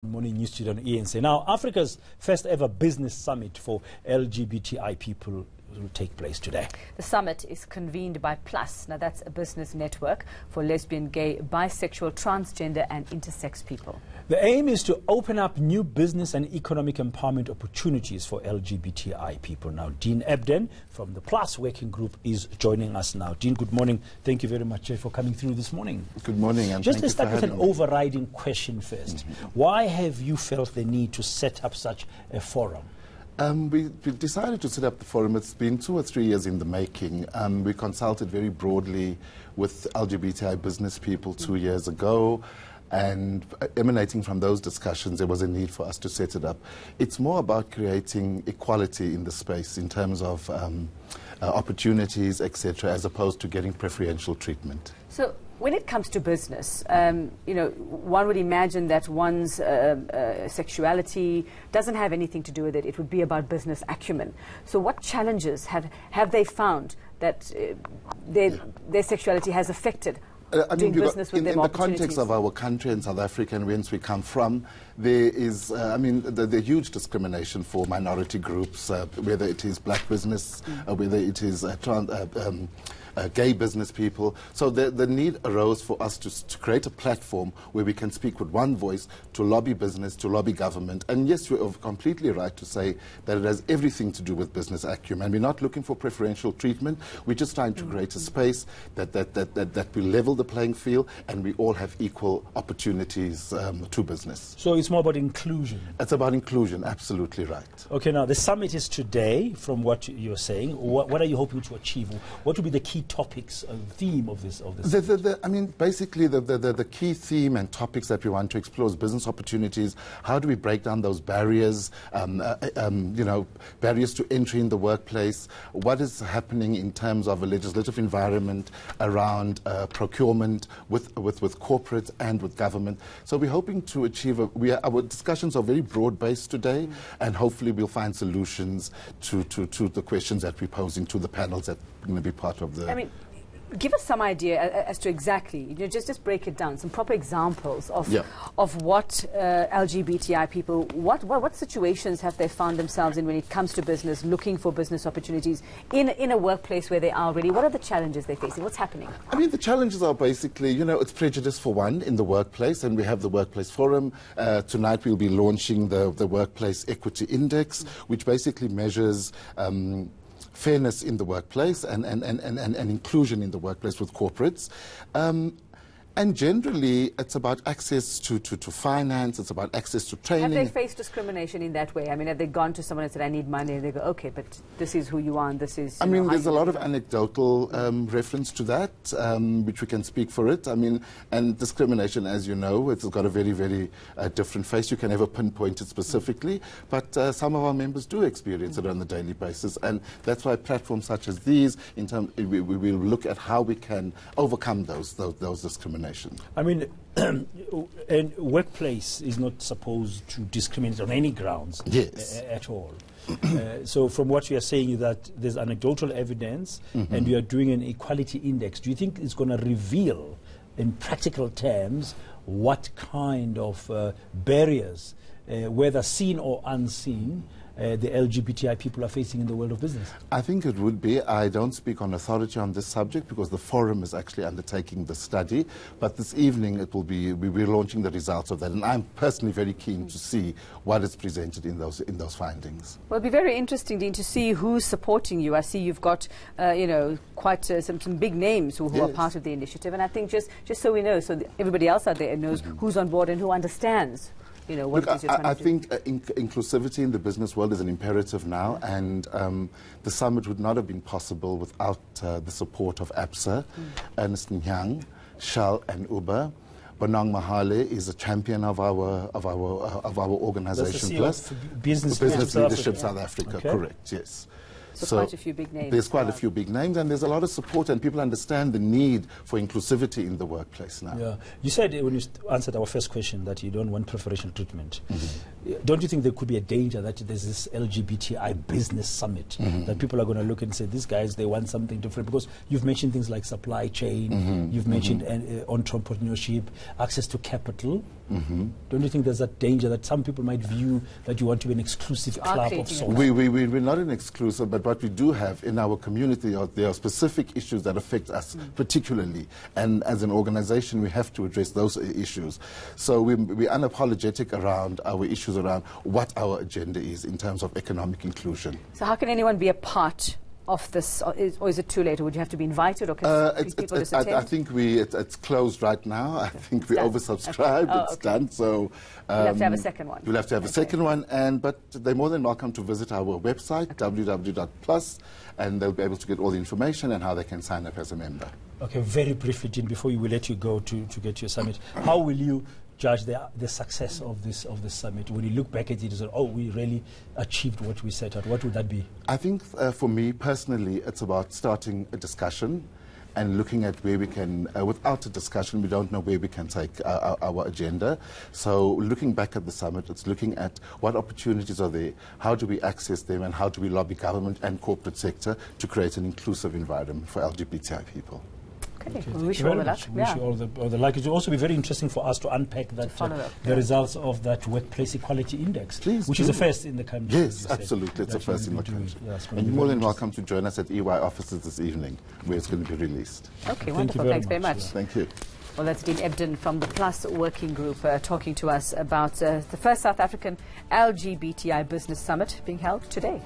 Morning News Studio on ENC. Now, Africa's first ever business summit for LGBTI people will take place today. The summit is convened by PLUS. Now, that's a business network for lesbian, gay, bisexual, transgender and intersex people. The aim is to open up new business and economic empowerment opportunities for LGBTI people. Now, Dean Ebden from the PLUS Working Group is joining us now. Dean, good morning. Thank you very much for coming through this morning. Good morning. And just to start with an overriding question first. Why have you felt the need to set up such a forum? We decided to set up the forum. It's been 2 or 3 years in the making. We consulted very broadly with LGBTI business people 2 years ago, and emanating from those discussions, there was a need for us to set it up. It's more about creating equality in the space in terms of opportunities, etc., as opposed to getting preferential treatment. So, when it comes to business, you know, one would imagine that one's sexuality doesn't have anything to do with it. It would be about business acumen. So what challenges have they found that their sexuality has affected doing business with them? In the context of our country in South Africa and whence we come from, there is, the huge discrimination for minority groups, whether it is black business, whether it is gay business people. So the need arose for us to create a platform where we can speak with one voice to lobby business, to lobby government. And yes, you're completely right to say that it has everything to do with business acumen. We're not looking for preferential treatment. We're just trying to create a space that will level the playing field and we all have equal opportunities to business. So it's more about inclusion? It's about inclusion, absolutely right. Okay, now the summit is today, from what you're saying. What are you hoping to achieve? What will be the key topics and theme of this? Basically the key theme and topics that we want to explore is business opportunities. How do we break down those barriers, barriers to entry in the workplace? What is happening in terms of a legislative environment around procurement with corporate and with government? So we're hoping to achieve, our discussions are very broad-based today, and hopefully we'll find solutions to the questions that we're posing to the panels that are going to be part of the... Give us some idea as to exactly, just break it down, some proper examples of what LGBTI people, what situations have they found themselves in when it comes to business, looking for business opportunities in a workplace where they are already. What are the challenges they're facing? What's happening? The challenges are basically, it's prejudice for one in the workplace, and we have the Workplace Forum. Tonight we'll be launching the Workplace Equity Index, which basically measures fairness in the workplace and inclusion in the workplace with corporates. And generally, it's about access to finance, it's about access to training. Have they faced discrimination in that way? Have they gone to someone and said, I need money, and they go, okay, but this is who you are, and this is... there's a lot of anecdotal reference to that, which we can speak for it. And discrimination, as you know, it's got a very, very different face. You can never pinpoint it specifically, but some of our members do experience it on a daily basis, and that's why platforms such as these, we will look at how we can overcome those discriminations. And workplace is not supposed to discriminate on any grounds at all. So from what you are saying is that there's anecdotal evidence and you are doing an equality index. Do you think it's going to reveal in practical terms what kind of barriers, whether seen or unseen, the LGBTI people are facing in the world of business? I think it would be. I don't speak on authority on this subject because the forum is actually undertaking the study. But this evening we're launching the results of that, and I'm personally very keen to see what is presented in those findings. Well, it'll be very interesting, Dean, to see who's supporting you. I see you've got quite some big names who are part of the initiative, and I think just so we know, so everybody else out there knows who's on board and who understands. What it is you're trying to do. I think inclusivity in the business world is an imperative now, and the summit would not have been possible without the support of ABSA, Ernst & Young, Shell and Uber. Bonang Mahale is a champion of our organization. Plus, Business Leadership South Africa, okay. Correct, yes. So quite a few big names. There's quite a few big names, and there's a lot of support, and people understand the need for inclusivity in the workplace now. Yeah. You said when you answered our first question that you don't want preferential treatment. Don't you think there could be a danger that there's this LGBTI business summit that people are going to look and say, these guys, they want something different? Because you've mentioned things like supply chain, you've mentioned entrepreneurship, access to capital. Don't you think there's that danger that some people might view that you want to be an exclusive club of sorts? We're not an exclusive, but what we do have in our community, there are specific issues that affect us particularly. And as an organization, we have to address those issues. So we're unapologetic around our issues around what our agenda is in terms of economic inclusion. So how can anyone be a part of this, or is it too late, or would you have to be invited, or can people just attend? I think it's closed right now. I think we oversubscribed. Okay. It's done. So you'll have to have a second one. You'll have to have a second one, but they're more than welcome to visit our website, www.plus, and they'll be able to get all the information and how they can sign up as a member. Okay, very briefly, Jean, before we let you go to get your summit, how will you judge the success of this summit? When you look back at it and say, oh, we really achieved what we set out, what would that be? I think for me personally, it's about starting a discussion and looking at where we can, without a discussion, we don't know where we can take our agenda. So looking back at the summit, it's looking at what opportunities are there, how do we access them, and how do we lobby government and corporate sector to create an inclusive environment for LGBTI people. Okay. We wish you all the luck. Wish you all the luck. It will also be very interesting for us to unpack that, the results of that Workplace Equality Index, which is the first in the country. Yes, absolutely. It's the first in the country. And you're more than welcome to join us at EY offices this evening, where it's going to be released. Okay, wonderful. Thanks very much. Thank you. Well, that's been Ebden from the Plus Working Group talking to us about the first South African LGBTI Business Summit being held today.